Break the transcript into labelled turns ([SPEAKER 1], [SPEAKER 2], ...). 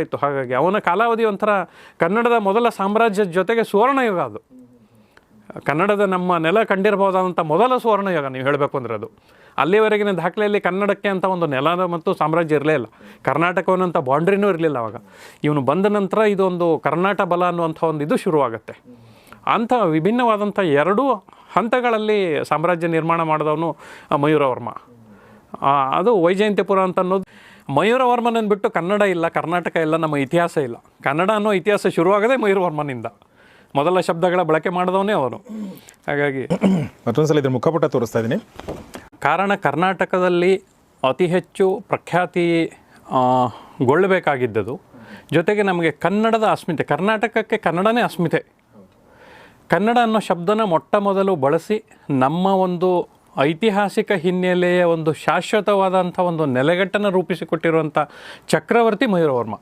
[SPEAKER 1] ಇತ್ತು. ಹಾಗಾಗಿ ಅವನ ಕಾಲಾವಧಿ ಒಂಥರ ಕನ್ನಡದ ಮೊದಲ ಸಾಮ್ರಾಜ್ಯದ ಜೊತೆಗೆ ಸುವರ್ಣಯುಗ. ಅದು ಕನ್ನಡದ ನಮ್ಮ ನೆಲ ಕಂಡಿರಬಹುದಾದಂಥ ಮೊದಲ ಸುವರ್ಣಯುಗ ನೀವು ಹೇಳಬೇಕು ಅಂದರೆ. ಅದು ಅಲ್ಲಿವರೆಗಿನ ದಾಖಲೆಯಲ್ಲಿ ಕನ್ನಡಕ್ಕೆ ಅಂತ ಒಂದು ನೆಲದ ಮತ್ತು ಸಾಮ್ರಾಜ್ಯ ಇರಲೇ ಇಲ್ಲ. ಕರ್ನಾಟಕವನ್ನಂಥ ಬೌಂಡ್ರಿನೂ ಇರಲಿಲ್ಲ ಅವಾಗ. ಇವನು ಬಂದ ನಂತರ ಇದೊಂದು ಕರ್ನಾಟ ಬಲ ಅನ್ನುವಂಥ ಒಂದು ಇದು ಶುರುವಾಗುತ್ತೆ. ಅಂಥ ವಿಭಿನ್ನವಾದಂಥ ಎರಡೂ ಹಂತಗಳಲ್ಲಿ ಸಾಮ್ರಾಜ್ಯ ನಿರ್ಮಾಣ ಮಾಡಿದವನು ಮಯೂರವರ್ಮ. ಅದು ವೈಜಯಂತಿಪುರ ಅಂತ ಅನ್ನೋದು. ಮಯೂರವರ್ಮನನ್ನು ಬಿಟ್ಟು ಕನ್ನಡ ಇಲ್ಲ, ಕರ್ನಾಟಕ ಇಲ್ಲ, ನಮ್ಮ ಇತಿಹಾಸ ಇಲ್ಲ. ಕನ್ನಡ ಅನ್ನೋ ಇತಿಹಾಸ ಶುರುವಾಗದೆ ಮಯೂರವರ್ಮನಿಂದ. ಮೊದಲ ಶಬ್ದಗಳ ಬಳಕೆ ಮಾಡಿದವನೇ ಅವನು. ಹಾಗಾಗಿ
[SPEAKER 2] ಮತ್ತೊಂದು ಸಲ ಇದ್ರ ಮುಖಪುಟ ತೋರಿಸ್ತಾ ಇದ್ದೀನಿ.
[SPEAKER 1] ಕಾರಣ ಕರ್ನಾಟಕದಲ್ಲಿ ಅತಿ ಹೆಚ್ಚು ಪ್ರಖ್ಯಾತಿ ಗೊಳ್ಳಬೇಕಾಗಿದ್ದದು, ಜೊತೆಗೆ ನಮಗೆ ಕನ್ನಡದ ಅಸ್ಮಿತೆ, ಕರ್ನಾಟಕಕ್ಕೆ ಕನ್ನಡನೇ ಅಸ್ಮಿತೆ. ಕನ್ನಡ ಅನ್ನೋ ಶಬ್ದನ ಮೊಟ್ಟ ಮೊದಲು ಬಳಸಿ ನಮ್ಮ ಒಂದು ಐತಿಹಾಸಿಕ ಹಿನ್ನೆಲೆಯ ಒಂದು ಶಾಶ್ವತವಾದಂಥ ಒಂದು ನೆಲೆಗಟ್ಟನ್ನು ರೂಪಿಸಿಕೊಟ್ಟಿರುವಂಥ ಚಕ್ರವರ್ತಿ ಮಯೂರವರ್ಮ.